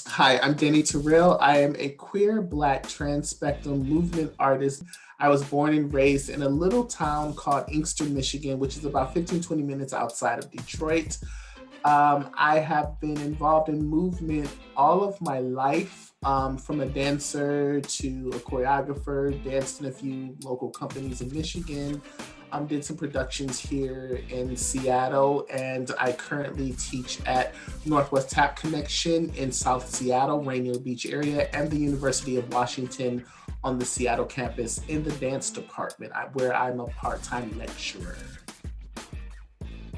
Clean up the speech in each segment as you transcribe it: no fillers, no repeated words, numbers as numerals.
Hi, I'm Dani Tirrell. I am a queer, Black, trans spectrum movement artist. I was born and raised in a little town called Inkster, Michigan, which is about 15, 20 minutes outside of Detroit. I have been involved in movement all of my life, from a dancer to a choreographer, danced in a few local companies in Michigan, did some productions here in Seattle, and I currently teach at Northwest Tap Connection in South Seattle, Rainier Beach area, and the University of Washington on the Seattle campus in the dance department, where I'm a part-time lecturer.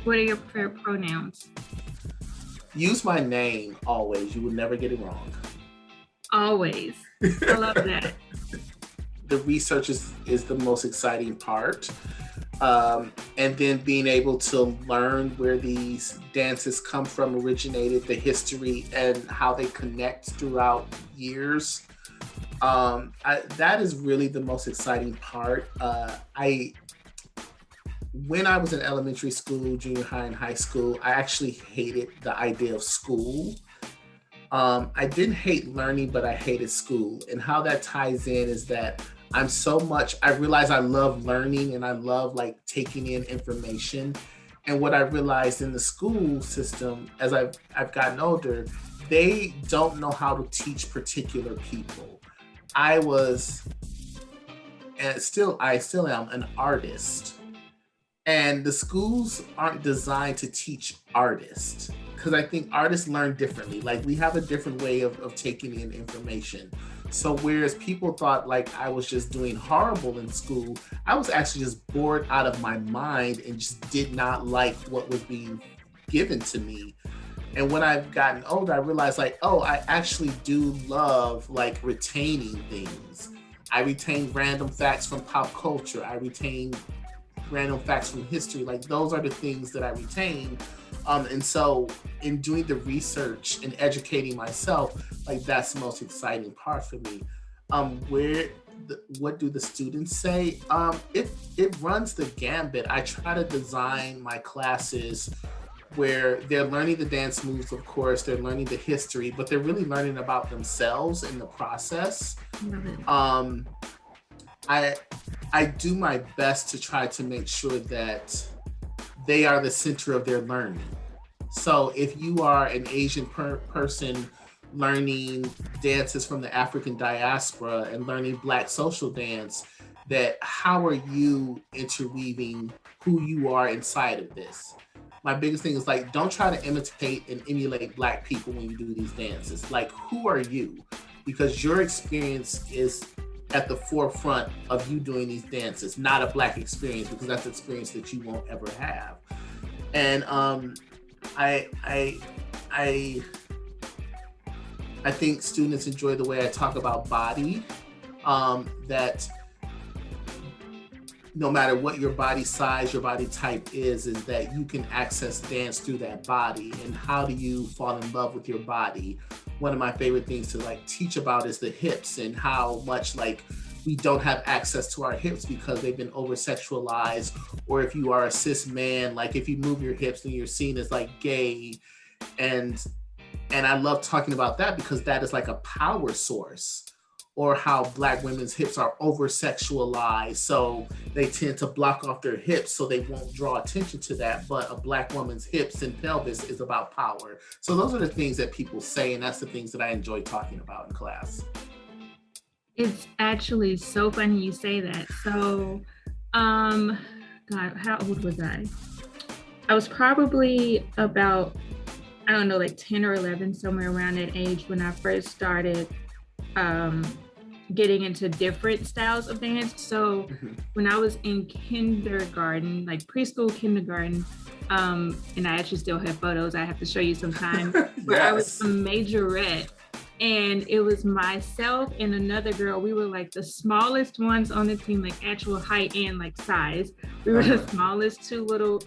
What are your preferred pronouns? Use my name always. You will never get it wrong. Always. I love that. The research is the most exciting part. And then being able to learn where these dances come from, originated, the history, and how they connect throughout years. That is really the most exciting part. When I was in elementary school, junior high, and high school, I actually hated the idea of school. I didn't hate learning, but I hated school. And how that ties in is that I realize I love learning and I love like taking in information. And what I realized in the school system as I've gotten older, they don't know how to teach particular people. I was, and I still am an artist. And the schools aren't designed to teach artists because I think artists learn differently. Like we have a different way of taking in information. So whereas people thought like I was just doing horrible in school, I was actually just bored out of my mind and just did not like what was being given to me. And when I've gotten older, I realized like, oh, I actually do love like retaining things. I retain random facts from pop culture. I retain random facts from history. Like those are the things that I retain. And so in doing the research and educating myself, like that's the most exciting part for me. What do the students say? It runs the gambit. I try to design my classes where they're learning the dance moves, of course, they're learning the history, but they're really learning about themselves in the process. I do my best to try to make sure that they are the center of their learning. So if you are an Asian person learning dances from the African diaspora and learning Black social dance, that how are you interweaving who you are inside of this? My biggest thing is like, don't try to imitate and emulate Black people when you do these dances. Like, who are you? Because your experience is at the forefront of you doing these dances, not a Black experience, because that's an experience that you won't ever have. And I think students enjoy the way I talk about body, that no matter what your body size, your body type is that you can access dance through that body. And how do you fall in love with your body? One of my favorite things to like teach about is the hips and how much like we don't have access to our hips because they've been over sexualized. Or if you are a cis man, like if you move your hips then you're seen as like gay. And I love talking about that because that is like a power source. Or how Black women's hips are over sexualized, so they tend to block off their hips so they won't draw attention to that. But a Black woman's hips and pelvis is about power. So those are the things that people say, and that's the things that I enjoy talking about in class. It's actually so funny you say that. So, God, how old was I? I was probably about, I don't know, like 10 or 11, somewhere around that age when I first started getting into different styles of dance. So when I was in kindergarten, like preschool, kindergarten, and I actually still have photos I have to show you sometime, where I was a majorette. And it was myself and another girl. We were like the smallest ones on the team, like actual height and like size. We were the smallest two little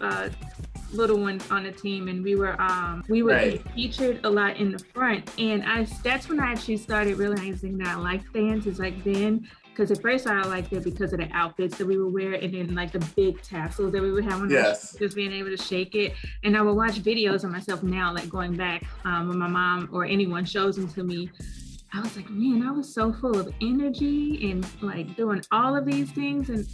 ones on the team, and we were right. Featured a lot in the front. And that's when I actually started realizing that I liked dance. Is like then because at first I liked it because of the outfits that we would wear, and then like the big tassels that we would have on yes. just being able to shake it. And I would watch videos of myself now, like going back when my mom or anyone shows them to me. I was like, man, I was so full of energy and like doing all of these things. And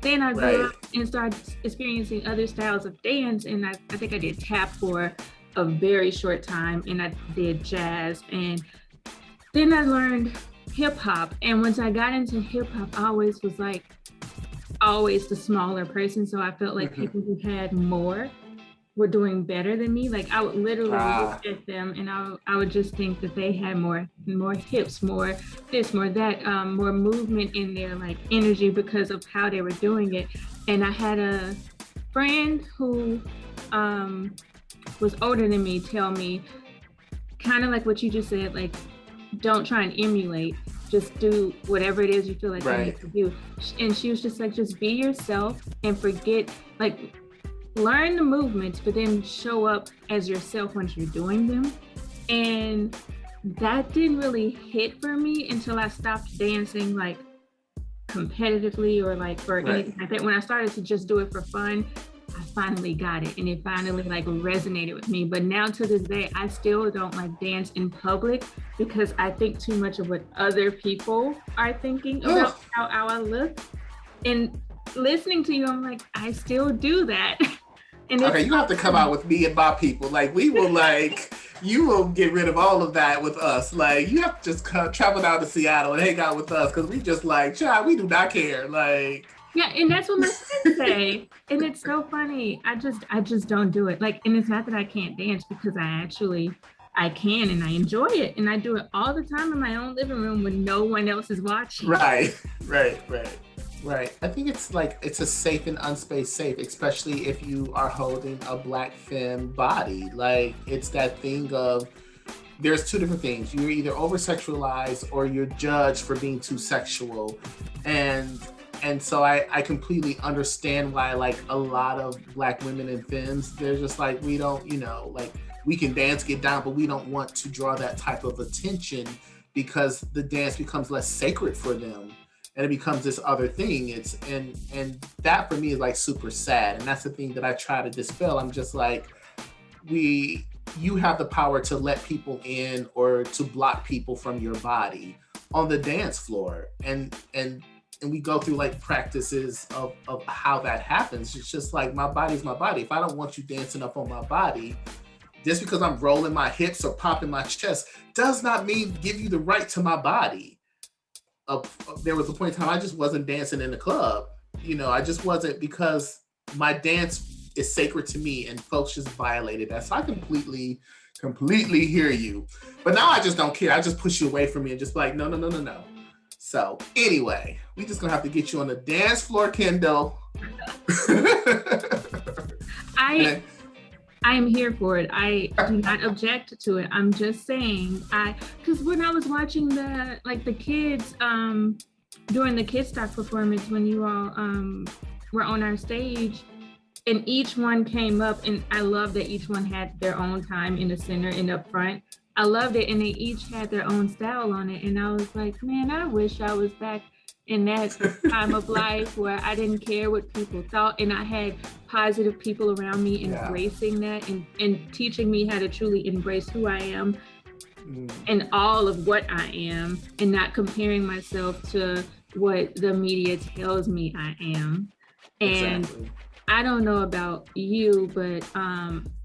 then I grew up and started experiencing other styles of dance. And I think I did tap for a very short time, and I did jazz. And then I learned hip hop. And once I got into hip hop, I always was like, always the smaller person. So I felt like people who had more were doing better than me. Like I would literally look at them and I would just think that they had more hips, more this, more that, more movement in their like energy because of how they were doing it. And I had a friend who was older than me tell me kind of like what you just said, like don't try and emulate, just do whatever it is you feel like you need to do. And she was just like, just be yourself and forget, like learn the movements, but then show up as yourself once you're doing them. And that didn't really hit for me until I stopped dancing like competitively or like for anything like that. When I started to just do it for fun, I finally got it, and it finally like resonated with me. But now to this day, I still don't like dance in public because I think too much of what other people are thinking about how I look. And listening to you, I'm like, I still do that. And okay, you have to come out with me and my people. Like we will like, you will get rid of all of that with us. Like you have to just travel down to Seattle and hang out with us because we just like, child, we do not care. Like yeah, and that's what my friends say. And it's so funny. I just don't do it. Like, and it's not that I can't dance because I can and I enjoy it. And I do it all the time in my own living room when no one else is watching. Right. I think it's like, it's a safe and unspaced safe, especially if you are holding a Black femme body. Like it's that thing of, there's two different things. You're either over-sexualized or you're judged for being too sexual. And so I completely understand why like a lot of Black women and femmes, they're just like, we don't, like we can dance, get down, but we don't want to draw that type of attention because the dance becomes less sacred for them. And it becomes this other thing. And that for me is like super sad. And that's the thing that I try to dispel. I'm just like, you have the power to let people in or to block people from your body on the dance floor. And we go through like practices of how that happens. It's just like, my body's my body. If I don't want you dancing up on my body, just because I'm rolling my hips or popping my chest does not mean give you the right to my body. There was a point in time I just wasn't dancing in the club. I just wasn't, because my dance is sacred to me and folks just violated that. So I completely hear you. But now I just don't care. I just push you away from me and just like, no. So anyway, we just gonna have to get you on the dance floor, Kendall. I'm here for it. I do not object to it. I'm just saying, because when I was watching the kids during the Kidstock performance, when you all were on our stage, and each one came up, and I love that each one had their own time in the center and up front. I loved it, and they each had their own style on it, and I was like, man, I wish I was back in that time of life where I didn't care what people thought, and I had positive people around me embracing that and teaching me how to truly embrace who I am and all of what I am, and not comparing myself to what the media tells me I am. And exactly. I don't know about you, but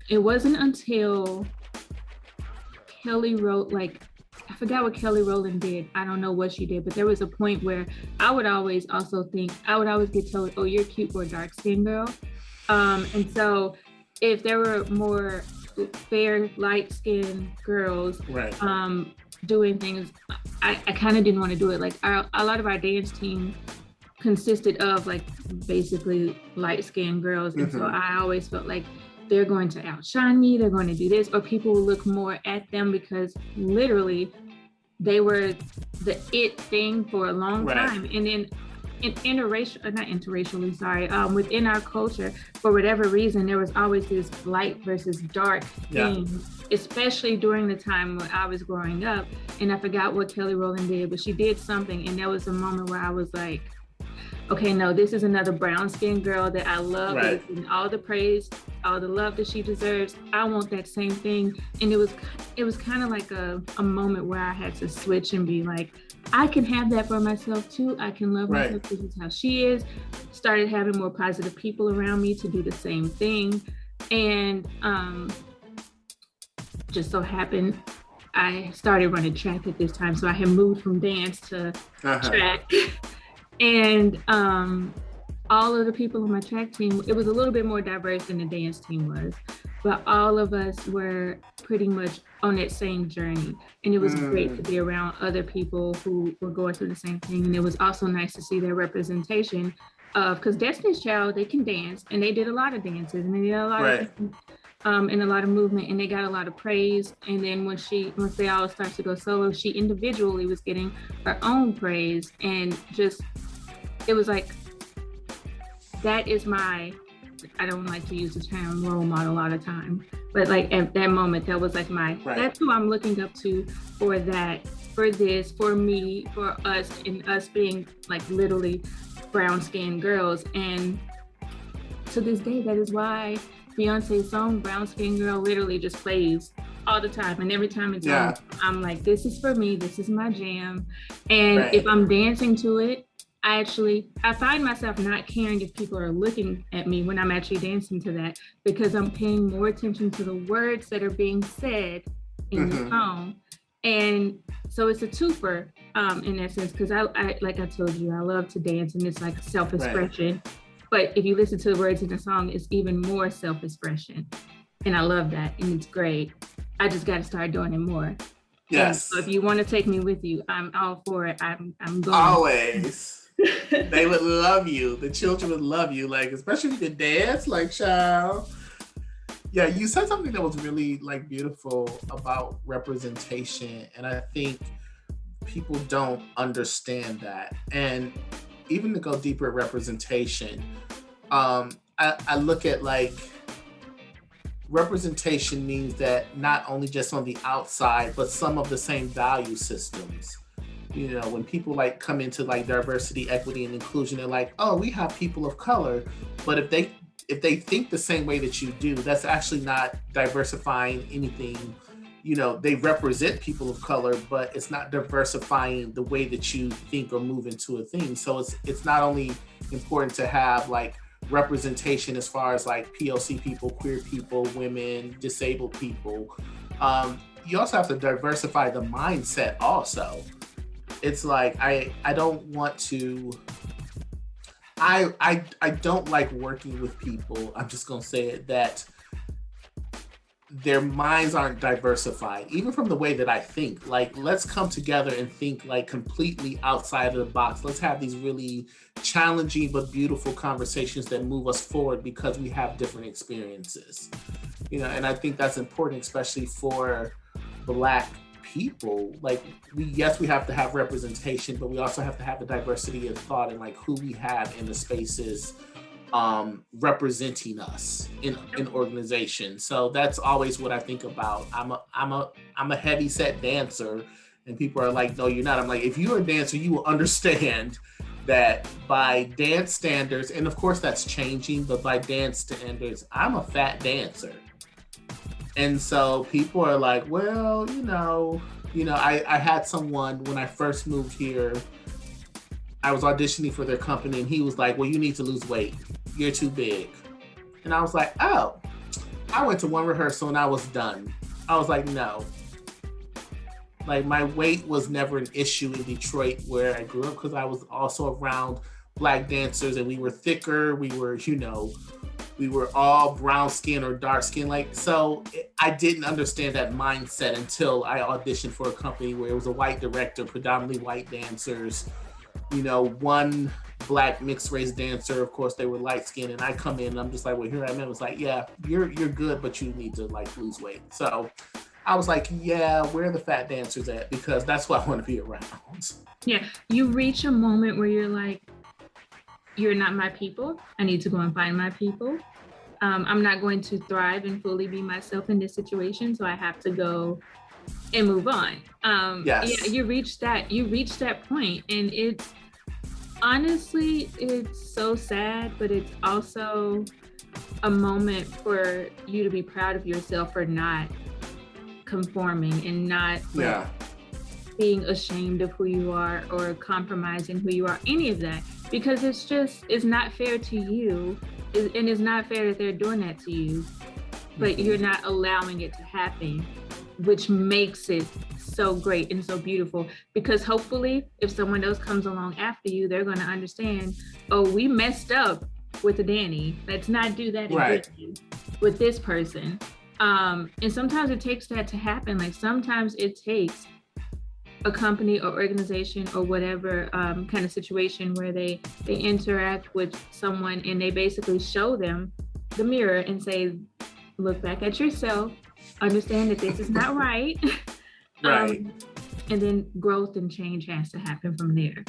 it wasn't until Kelly wrote, I forgot what Kelly Rowland did. I don't know what she did, but there was a point where I would always get told, oh, you're cute for a dark skinned girl. And so if there were more fair, light skinned girls doing things, I kind of didn't want to do it. Like a lot of our dance team consisted of basically light skinned girls. And so I always felt like they're going to outshine me, they're going to do this, or people will look more at them because literally they were the it thing for a long time. And then not interracially, sorry, within our culture, for whatever reason, there was always this light versus dark thing, especially during the time when I was growing up. And I forgot what Kelly Rowland did, but she did something. And there was a moment where I was like, okay, no, this is another brown-skinned girl that I love, right, and all the praise, all the love that she deserves. I want that same thing. And it was kind of like a moment where I had to switch and be like, I can have that for myself too. I can love myself. This is how she is. Started having more positive people around me to do the same thing. And just so happened, I started running track at this time. So I had moved from dance to track. And all of the people on my track team, it was a little bit more diverse than the dance team was, but all of us were pretty much on that same journey. And it was great to be around other people who were going through the same thing. And it was also nice to see their representation of, because Destiny's Child, they can dance, and they did a lot of dances, and they did a lot of and a lot of movement, and they got a lot of praise. And then once they all started to go solo, she individually was getting her own praise. And just, it was like, that is my, I don't like to use the term role model a lot of time, but like at that moment, that was like that's who I'm looking up to for that, for this, for me, for us, and us being like literally brown-skinned girls. And to this day, that is why Beyonce's song Brown Skin Girl literally just plays all the time. And every time it's on, I'm like, this is for me, this is my jam. And if I'm dancing to it, I find myself not caring if people are looking at me when I'm actually dancing to that, because I'm paying more attention to the words that are being said in the song. And so it's a twofer in that sense, because I like I told you, I love to dance, and it's like self-expression. But if you listen to the words in the song, it's even more self-expression. And I love that, and it's great. I just got to start doing it more. Yes. So if you want to take me with you, I'm all for it. I'm going. Always. They would love you. The children would love you, like, especially if you could dance, like, child. Yeah, you said something that was really like beautiful about representation, and I think people don't understand that. And even to go deeper at representation, I look at like representation means that not only just on the outside, but some of the same value systems. You know, when people like come into like diversity, equity, and inclusion, they're like, oh, we have people of color. But if they think the same way that you do, that's actually not diversifying anything. You know, they represent people of color, but it's not diversifying the way that you think or move into a thing. So it's not only important to have like representation as far as like POC people, queer people, women, disabled people. You also have to diversify the mindset also. It's like, I don't want to, I don't like working with people, I'm just gonna say it, that their minds aren't diversified, even from the way that I think. Like, let's come together and think like completely outside of the box. Let's have these really challenging but beautiful conversations that move us forward because we have different experiences. You know, and I think that's important, especially for Black people. Like, we have to have representation, but we also have to have the diversity of thought and like who we have in the spaces representing us in organizations. So that's always what I think about. I'm a heavy set dancer, and people are like, no, you're not. I'm like, if you're a dancer, you will understand that by dance standards, and of course that's changing, but by dance standards, I'm a fat dancer. And so people are like, well, you know, I had someone when I first moved here, I was auditioning for their company, and he was like, well, you need to lose weight. You're too big. And I was like, oh, I went to one rehearsal and I was done. I was like, no. Like, my weight was never an issue in Detroit where I grew up, because I was also around Black dancers, and we were thicker. We were, you know, we were all brown skin or dark skin. Like, so I didn't understand that mindset until I auditioned for a company where it was a white director, predominantly white dancers, you know, one Black mixed race dancer. Of course, they were light skinned, and I come in and I'm just like, well, here I am. It was like, yeah, you're good, but you need to like lose weight. So I was like, yeah, where are the fat dancers at? Because that's what I want to be around. Yeah, you reach a moment where you're like, you're not my people. I need to go and find my people. I'm not going to thrive and fully be myself in this situation. So I have to go and move on. Yeah, you reach that point, and it's honestly, it's so sad, but it's also a moment for you to be proud of yourself for not conforming and not being ashamed of who you are or compromising who you are, any of that, because it's not fair to you, and it's not fair that they're doing that to you, but you're not allowing it to happen, which makes it so great and so beautiful, because hopefully if someone else comes along after you, they're going to understand, oh, we messed up with the Dani. Let's not do that again with this person. And sometimes it takes that to happen. Like sometimes it takes a company or organization or whatever kind of situation where they interact with someone and they basically show them the mirror and say, look back at yourself, understand that this is not right. And then growth and change has to happen from there.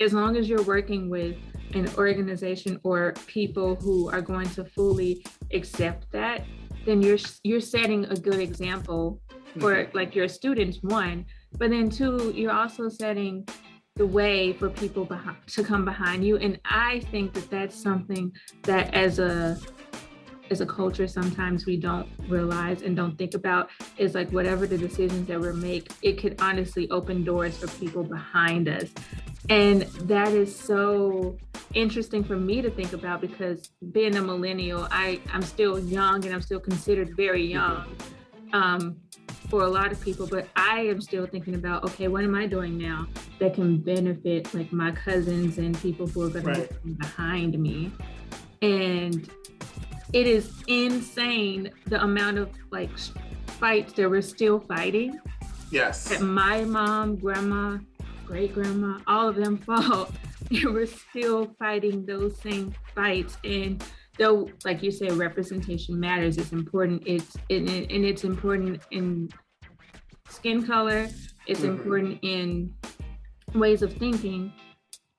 As long as you're working with an organization or people who are going to fully accept that, then you're setting a good example for like your students, one, but then two, you're also setting the way for people to come behind you. And I think that that's something that as a culture, sometimes we don't realize and don't think about, is like whatever the decisions that we make, it could honestly open doors for people behind us. And that is so interesting for me to think about, because being a millennial, I'm still young and I'm still considered very young for a lot of people, but I am still thinking about, okay, what am I doing now that can benefit like my cousins and people who are going to be behind me? And it is insane the amount of like fights that we're still fighting. Yes. That my mom, grandma, great grandma, all of them fought, and we're still fighting those same fights. And though, like you said, representation matters, it's important. It's important in skin color. It's important in ways of thinking,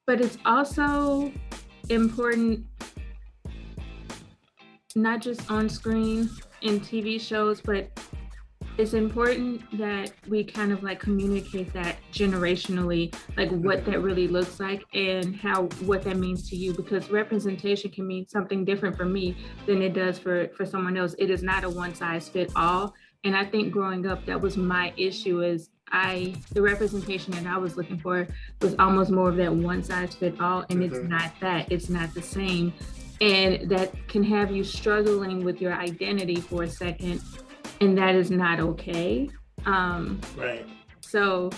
but it's also important not just on screen in TV shows, but it's important that we kind of like communicate that generationally, like what that really looks like and what that means to you, because representation can mean something different for me than it does for someone else. It is not a one size fit all. And I think growing up, that was my issue, is the representation that I was looking for was almost more of that one size fit all. And it's not that, it's not the same. And that can have you struggling with your identity for a second. And that is not okay. So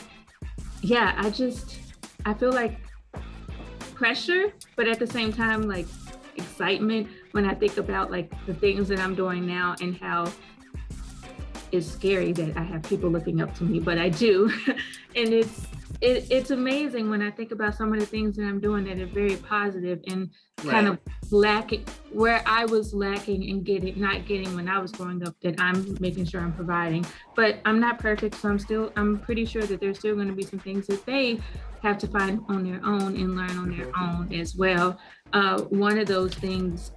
yeah, I feel like pressure, but at the same time, like excitement when I think about like the things that I'm doing now and how it's scary that I have people looking up to me, but I do. And it's amazing when I think about some of the things that I'm doing that are very positive and kind of lacking, where I was lacking and not getting when I was growing up, that I'm making sure I'm providing. But I'm not perfect, so I'm pretty sure that there's still going to be some things that they have to find on their own and learn on their own as well. One of those things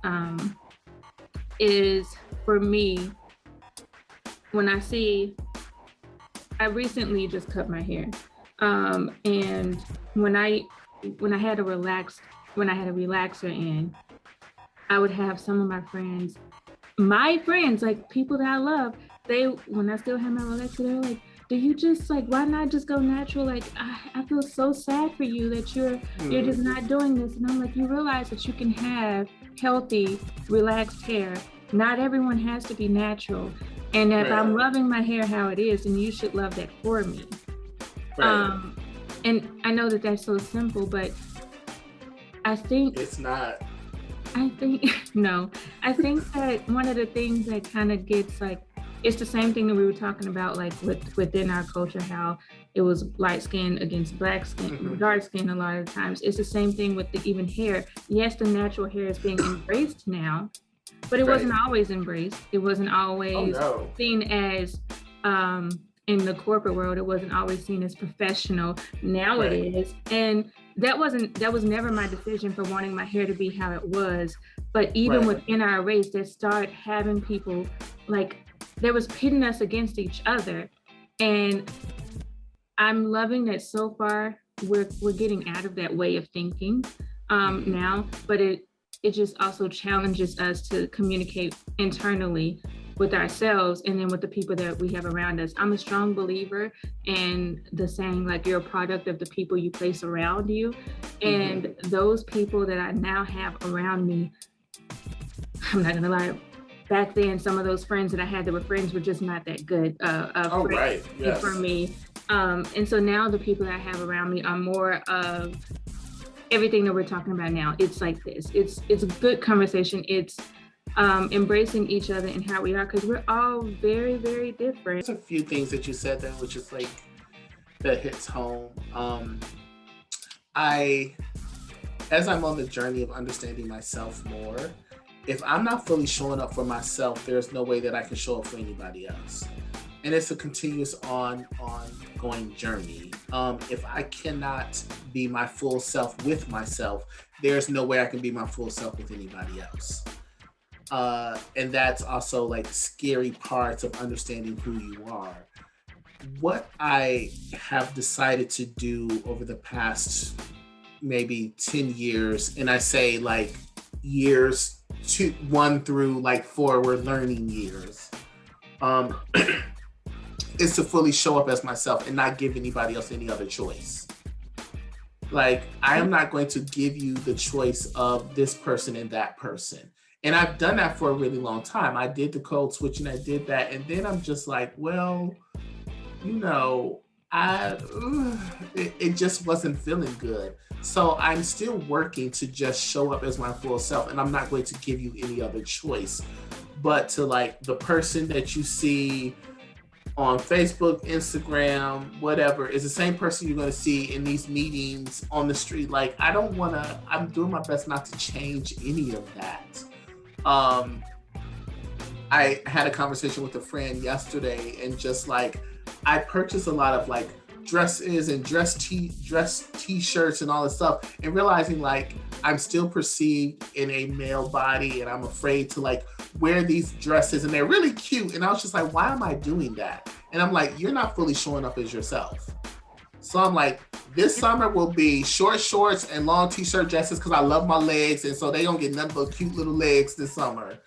is, for me, when I recently just cut my hair. And when I had a relaxer in, I would have some of my friends, like people that I love, when I still have my relaxer, they're like, do you just like, why not just go natural? Like, I feel so sad for you that you're just not doing this. And I'm like, you realize that you can have healthy, relaxed hair. Not everyone has to be natural. And if I'm loving my hair how it is, then you should love that for me. And I know that that's so simple, but I think it's not. I think that one of the things that kind of gets like, it's the same thing that we were talking about, like within our culture, how it was light skin against black skin, dark skin a lot of times. It's the same thing with even hair. Yes, the natural hair is being embraced now, but it wasn't always embraced. It wasn't always seen as in the corporate world, it wasn't always seen as professional. Now Right. it is. And that was never my decision for wanting my hair to be how it was. But even Right. within our race, they start having people like, there was pitting us against each other. And I'm loving that so far we're getting out of that way of thinking now, but it just also challenges us to communicate internally with ourselves and then with the people that we have around us. I'm a strong believer in the saying, like, you're a product of the people you place around you. And those people that I now have around me, I'm not gonna lie, back then, some of those friends that I had that were friends were just not that good Right. Yes. for me. And so now the people that I have around me are more of everything that we're talking about now. It's like this. It's a good conversation. It's embracing each other and how we are, because we're all very, very different. There's a few things that you said there, which is like, that hits home. As I'm on the journey of understanding myself more, if I'm not fully showing up for myself, there's no way that I can show up for anybody else. And it's a continuous ongoing journey. If I cannot be my full self with myself, there's no way I can be my full self with anybody else. And that's also like scary parts of understanding who you are. What I have decided to do over the past maybe 10 years, and I say like years 1 through like 4 were learning years, is to fully show up as myself and not give anybody else any other choice. Like, I am not going to give you the choice of this person and that person. And I've done that for a really long time. I did the code switching, I did that. And then I'm just like, well, you know, it just wasn't feeling good. So I'm still working to just show up as my full self. And I'm not going to give you any other choice. But to like the person that you see on Facebook, Instagram, whatever, is the same person you're going to see in these meetings on the street. Like, I'm doing my best not to change any of that. I had a conversation with a friend yesterday, and just like, I purchased a lot of like dresses and dress t-shirts and all this stuff, and realizing like I'm still perceived in a male body, and I'm afraid to like wear these dresses, and they're really cute. And I was just like, why am I doing that? And I'm like, you're not fully showing up as yourself. So I'm like, this summer will be short shorts and long t-shirt dresses because I love my legs, and so they don't get nothing but cute little legs this summer.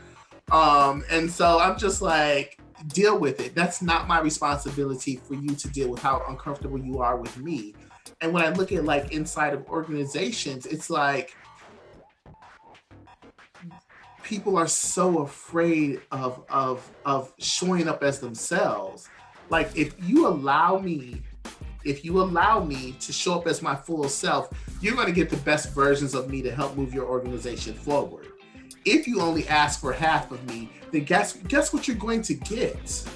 And so I'm just like, deal with it. That's not my responsibility for you to deal with how uncomfortable you are with me. And when I look at like inside of organizations, it's like people are so afraid of showing up as themselves. Like, if you allow me to show up as my full self, you're going to get the best versions of me to help move your organization forward. If you only ask for half of me, then guess what you're going to get?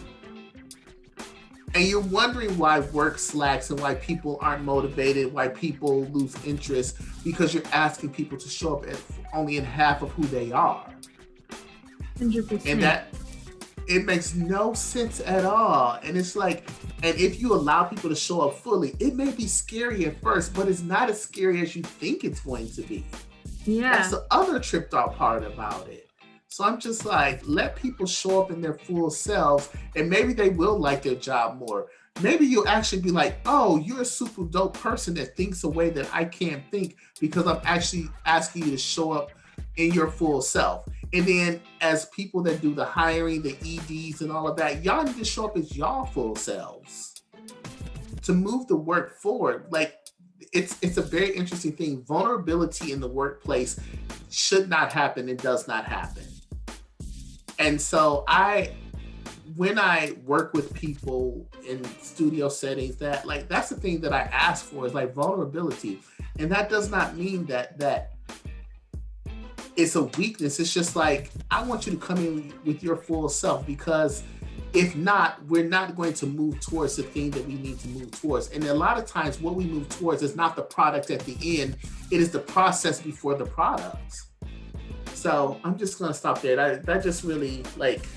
And you're wondering why work slacks and why people aren't motivated, why people lose interest, because you're asking people to show up only in half of who they are. 100%. And that, it makes no sense at all. And it's like, and if you allow people to show up fully, it may be scary at first, but it's not as scary as you think it's going to be. Yeah. That's the other tripped out part about it. So I'm just like, let people show up in their full selves, and maybe they will like their job more. Maybe you'll actually be like, oh, you're a super dope person that thinks a way that I can't think, because I'm actually asking you to show up in your full self. And then as people that do the hiring, the EDs and all of that, y'all need to show up as y'all full selves to move the work forward. Like, it's a very interesting thing. Vulnerability in the workplace should not happen and does not happen. And so when I work with people in studio settings, that's the thing that I ask for, is like vulnerability. And that does not mean that it's a weakness. It's just like, I want you to come in with your full self, because if not, we're not going to move towards the thing that we need to move towards. And a lot of times what we move towards is not the product at the end, it is the process before the product. So I'm just going to stop there. That just really, like,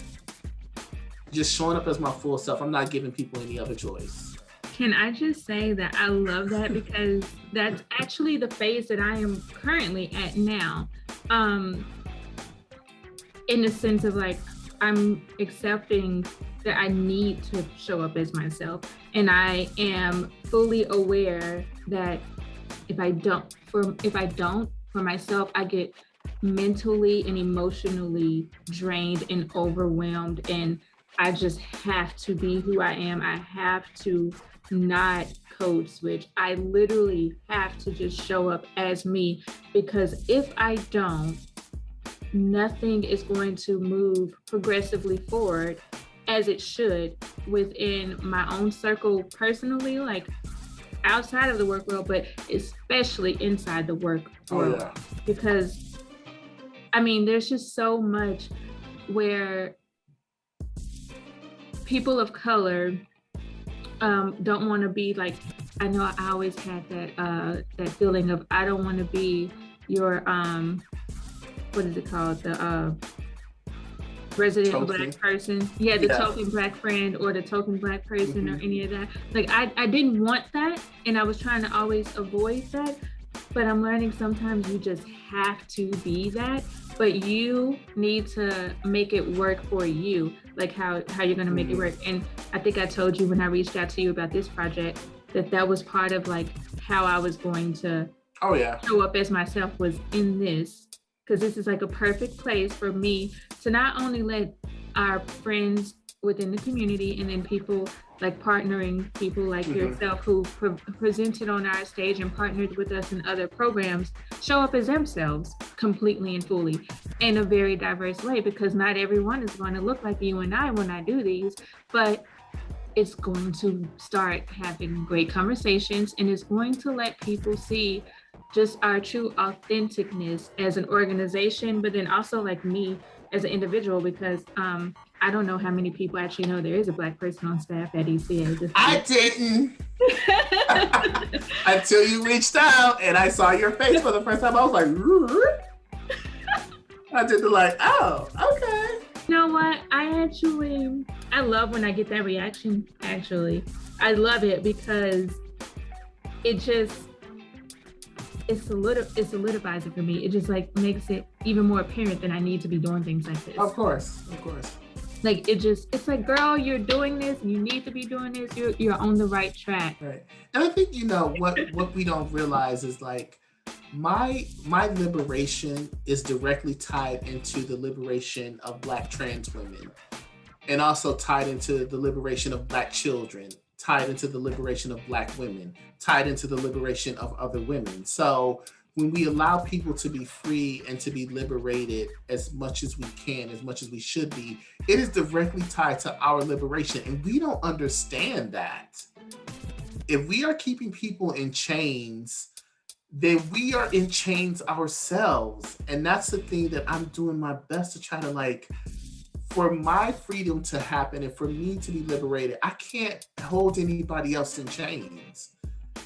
just showing up as my full self. I'm not giving people any other choice. Can I just say that I love that, because that's actually the phase that I am currently at now. In the sense of like, I'm accepting that I need to show up as myself. And I am fully aware that if I don't for myself, I get mentally and emotionally drained and overwhelmed, and I just have to be who I am. I have to not code switch. I literally have to just show up as me, because if I don't, nothing is going to move progressively forward as it should within my own circle personally, like outside of the work world, but especially inside the work world. Yeah. Because I mean, there's just so much where people of color don't want to be like, I know I always had that feeling of, I don't want to be your what is it called, the resident token. Black person, the token Black friend, or the token Black person, or any of that. Like I didn't want that, and I was trying to always avoid that, but I'm learning sometimes you just have to be that, but you need to make it work for you, like how you're going to make it work. And I think I told you when I reached out to you about this project that was part of like how I was going to show up as myself, was in this, because this is like a perfect place for me to not only let our friends within the community, and then people like partnering people like yourself who presented on our stage and partnered with us in other programs, show up as themselves completely and fully in a very diverse way, because not everyone is going to look like you and I when I do these, but it's going to start having great conversations, and it's going to let people see just our true authenticness as an organization, but then also like me as an individual, because I don't know how many people actually know there is a Black person on staff at ECA. I didn't. Until you reached out and I saw your face for the first time. I was like, I did the like, oh, okay. You know what? I love when I get that reaction, actually. I love it because it solidifies it for me. It just like makes it even more apparent that I need to be doing things like this. Of course. Like it's like, girl, you're doing this, and you need to be doing this. You're on the right track. Right. And I think, what we don't realize is like my liberation is directly tied into the liberation of Black trans women, and also tied into the liberation of Black children, tied into the liberation of Black women, tied into the liberation of other women. So when we allow people to be free and to be liberated as much as we can, as much as we should be, it is directly tied to our liberation. And we don't understand that. If we are keeping people in chains, then we are in chains ourselves. And that's the thing that I'm doing my best to try to like, for my freedom to happen and for me to be liberated, I can't hold anybody else in chains.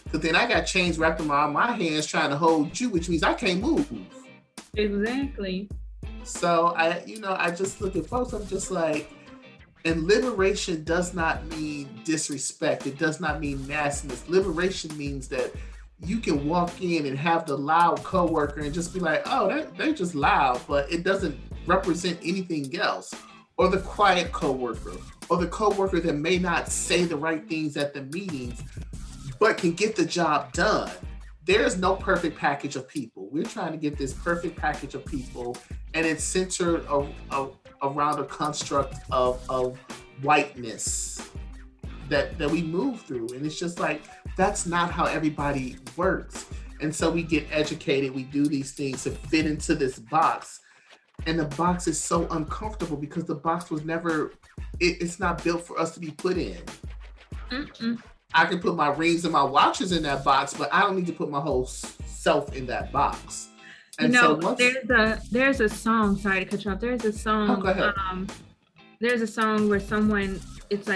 Because then I got chains wrapped around my hands trying to hold you, which means I can't move. Exactly. So I just look at folks, I'm just like, and liberation does not mean disrespect. It does not mean nastiness. Liberation means that you can walk in and have the loud coworker and just be like, oh, they're just loud, but it doesn't represent anything else. Or the quiet coworker, or the coworker that may not say the right things at the meetings, but can get the job done. There's no perfect package of people. We're trying to get this perfect package of people, and it's centered around a construct of whiteness that we move through. And it's just like, that's not how everybody works. And so we get educated, we do these things to fit into this box. And the box is so uncomfortable because the box was never, it's not built for us to be put in. I can put my rings and my watches in that box, but I don't need to put my whole self in that box. And there's a song, sorry to cut you off. There's a song, go ahead. There's a song where someone, it's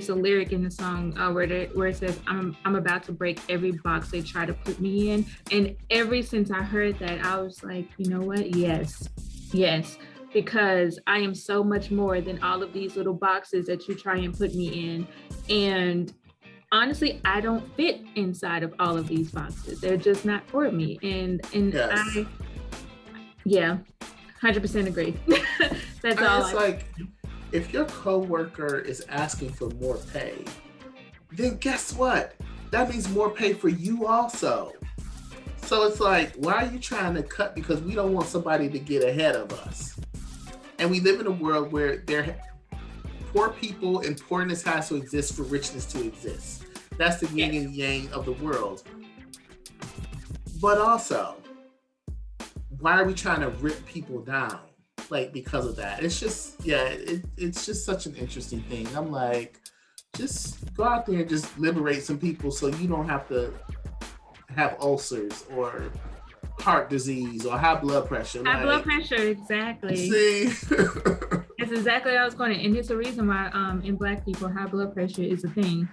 a lyric in the song where it says, I'm about to break every box they try to put me in. And since I heard that, I was like, you know what? Yes. because I am so much more than all of these little boxes that you try and put me in. And honestly, I don't fit inside of all of these boxes. They're just not for me. And Yes. Yeah, 100% agree. That's all. It's like, if your coworker is asking for more pay, then guess what? That means more pay for you also. So it's like, why are you trying to cut because we don't want somebody to get ahead of us? And we live in a world where poor people and poorness has to exist for richness to exist. That's the yin and yang of the world. But also, why are we trying to rip people down? Like, because of that. It's just, it's just such an interesting thing. I'm like, just go out there and just liberate some people so you don't have to have ulcers or heart disease or high blood pressure. High blood pressure, exactly. See? That's exactly what I was going to, and it's a reason why in Black people, high blood pressure is a thing.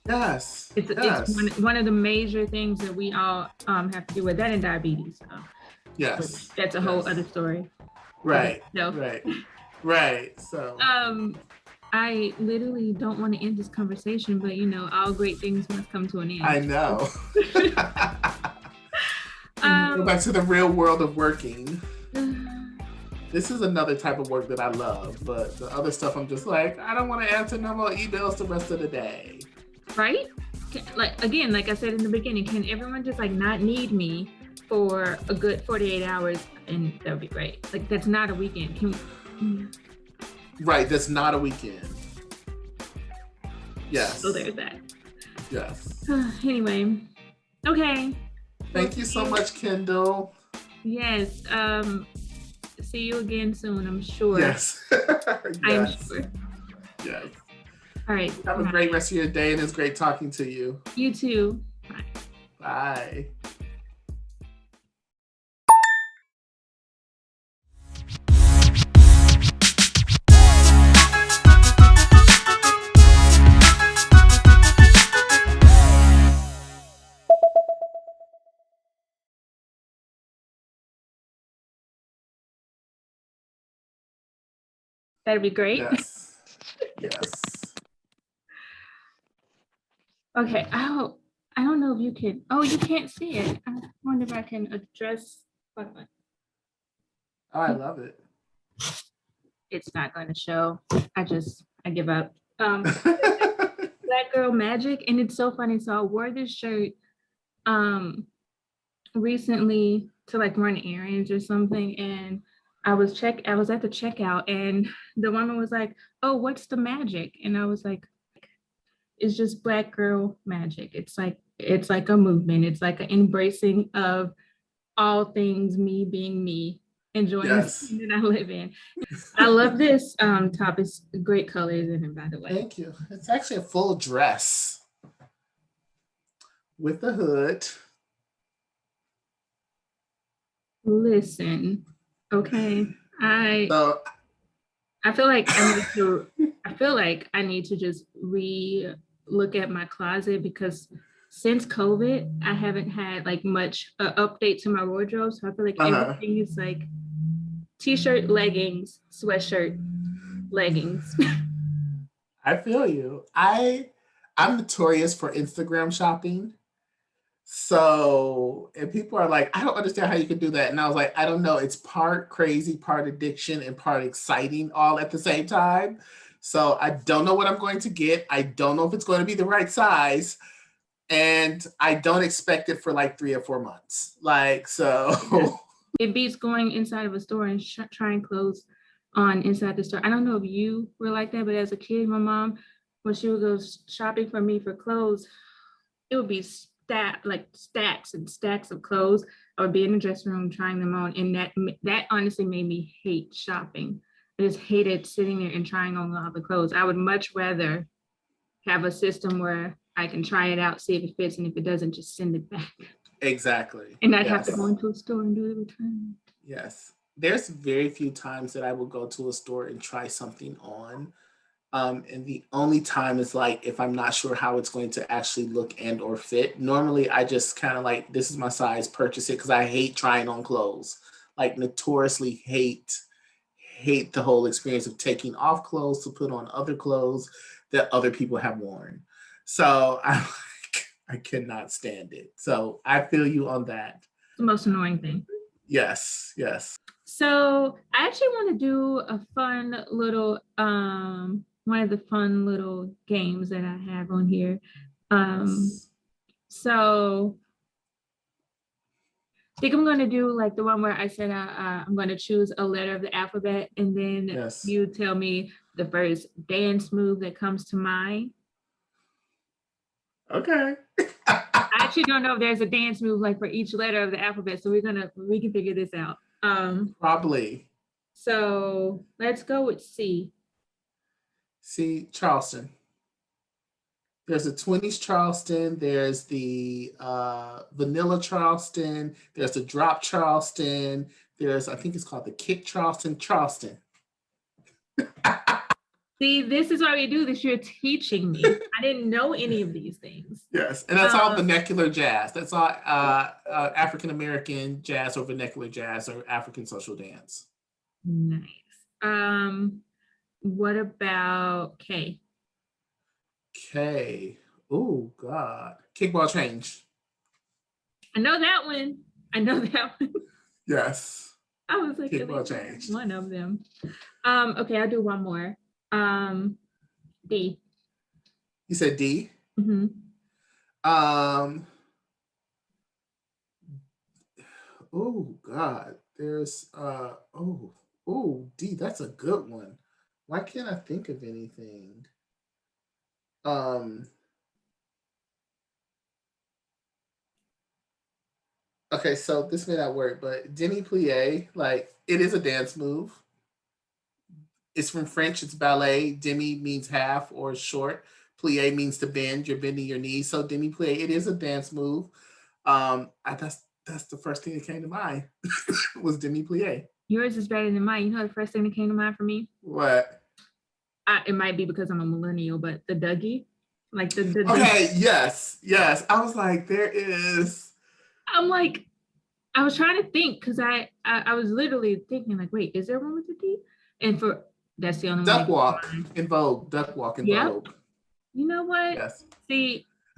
Yes. It's one of the major things that we all have to do with that, and diabetes. So. Yes. That's a whole other story. Right. No. Right. So. I literally don't want to end this conversation, but all great things must come to an end. I know. Go back to the real world of working. This is another type of work that I love, but the other stuff I'm just like, I don't want to answer no more emails the rest of the day. Right? Like I said in the beginning, can everyone just not need me for a good 48 hours, and that would be great. Like, that's not a weekend. Right, that's not a weekend. Yes. So there's that. Yes. Anyway, okay. Thank you so much, Kendall. Yes. See you again soon, I'm sure. Yes. I'm sure. Yes. All right. Have a great rest of your day, and it's great talking to you. You too. Bye. Bye. That'd be great. Yes. Okay. I don't know if you can. Oh, you can't see it. I wonder if I can address. Oh, I love it. It's not going to show. I give up. Black Girl Magic, and it's so funny. So I wore this shirt recently to run errands or something, and I was at the checkout, and the woman was like, "Oh, what's the magic?" And I was like, "It's just Black Girl Magic. It's like a movement. It's like an embracing of all things me being me, enjoying the scene that I live in." I love this top. It's great colors in it, by the way. Thank you. It's actually a full dress with the hood. Listen, okay. I feel like I need to just look at my closet, because since COVID, I haven't had much update to my wardrobe. So I feel like everything is t-shirt, leggings, sweatshirt, leggings. I feel you. I'm notorious for Instagram shopping. So, and people are like, I don't understand how you can do that. And I was like, I don't know. It's part crazy, part addiction, and part exciting all at the same time. So I don't know what I'm going to get. I don't know if it's going to be the right size. And I don't expect it for 3 or 4 months. So. It beats going inside of a store and trying clothes on inside the store. I don't know if you were like that, but as a kid, my mom, when she would go shopping for me for clothes, it would be stacks and stacks of clothes. I would be in the dressing room trying them on, and that honestly made me hate shopping. I just hated sitting there and trying on all the clothes. I would much rather have a system where I can try it out, see if it fits, and if it doesn't, just send it back. Exactly. And I'd have to go into a store and do the return. Yes. There's very few times that I will go to a store and try something on. And the only time is if I'm not sure how it's going to actually look and or fit. Normally, I just kind of this is my size, purchase it, because I hate trying on clothes. Notoriously hate hate the whole experience of taking off clothes to put on other clothes that other people have worn. So I cannot stand it. So I feel you on that. It's the most annoying thing. Yes, yes. So I actually want to do a fun little one of the fun little games that I have on here. Yes. So I think I'm going to do like the one where I said I'm going to choose a letter of the alphabet, and then Yes. you tell me the first dance move that comes to mind. Okay. I actually don't know if there's a dance move like for each letter of the alphabet, so we can figure this out. Probably. So let's go with C. See, Charleston. There's a 20s Charleston. There's the vanilla Charleston. There's the drop Charleston. There's, I think it's called the kick Charleston. Charleston. See, this is why we do this. You're teaching me. I didn't know any of these things. Yes, and that's all vernacular jazz. That's all African American jazz or vernacular jazz or African social dance. Nice. What about K? K. Oh God. Kickball change. I know that one. I know that one. Yes. I was like, kickball change. One of them. Okay, I'll do one more. D. You said D? Mm-hmm. Oh God. There's D, that's a good one. Why can't I think of anything? Okay, so this may not work, but demi plie, like it is a dance move. It's from French, it's ballet. Demi means half or short. Plie means to bend. You're bending your knees. So demi plie, it is a dance move. That's the first thing that came to mind was demi plie. Yours is better than mine. You know the first thing that came to mind for me? What? It might be because I'm a millennial, but the Dougie, like the okay, yes. I was like, there is. I'm like, I was trying to think because I was literally thinking like, wait, is there one with the D? And for that's the only Duck one. walk in Vogue. Duck walk in Vogue. You know what? Yes.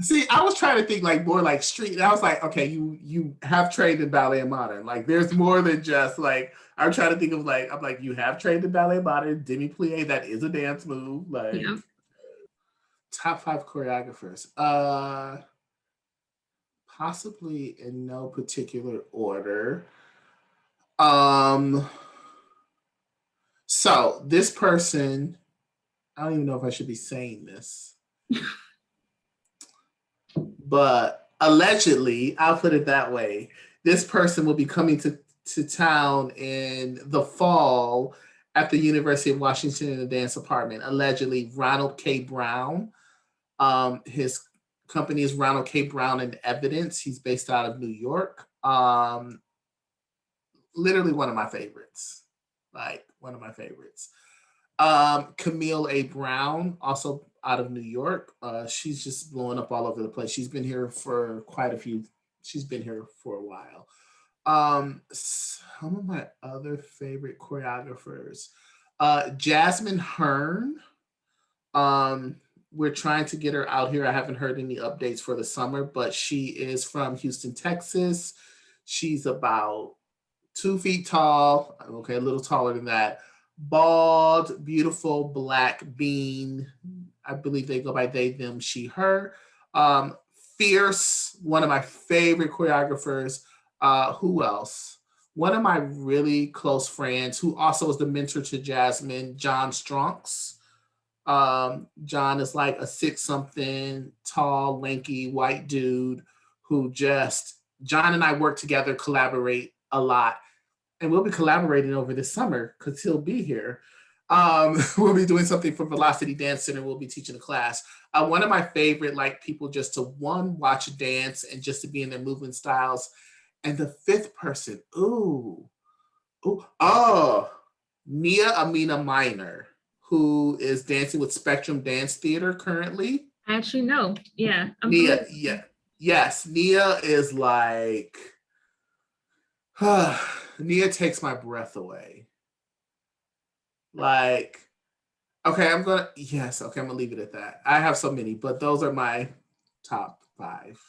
See, I was trying to think like more like street. And I was like, okay, you have trained in ballet and modern. Like, there's more than just like. I'm trying to think of like, I'm like, you have trained in ballet and modern, demi plie. That is a dance move. Like, top 5 choreographers. Possibly in no particular order. So this person, I don't even know if I should be saying this. But allegedly, I'll put it that way, this person will be coming to town in the fall at the University of Washington in the dance department. Allegedly, Ronald K. Brown. His company is Ronald K. Brown and Evidence. He's based out of New York. Literally one of my favorites. Like, one of my favorites. Camille A. Brown, also out of New York. She's just blowing up all over the place. She's been here for she's been here for a while. Some of my other favorite choreographers. Jasmine Hearn. We're trying to get her out here. I haven't heard any updates for the summer, but she is from Houston, Texas. She's about 2 feet tall. Okay, a little taller than that. Bald, beautiful, black bean. I believe they go by they, them, she, her. Fierce, one of my favorite choreographers. Who else? One of my really close friends who also is the mentor to Jasmine, John Stronks. John is like a 6-something, tall, lanky, white dude who John and I work together, collaborate a lot. And we'll be collaborating over this summer because he'll be here. We'll be doing something for Velocity Dance Center. We'll be teaching a class. One of my favorite people just to watch dance and just to be in their movement styles. And the 5th person, Nia Amina Minor, who is dancing with Spectrum Dance Theater currently. I actually know. Yeah. Nia is like, Nia takes my breath away. Like, okay, I'm gonna leave it at that. I have so many, but those are my top 5.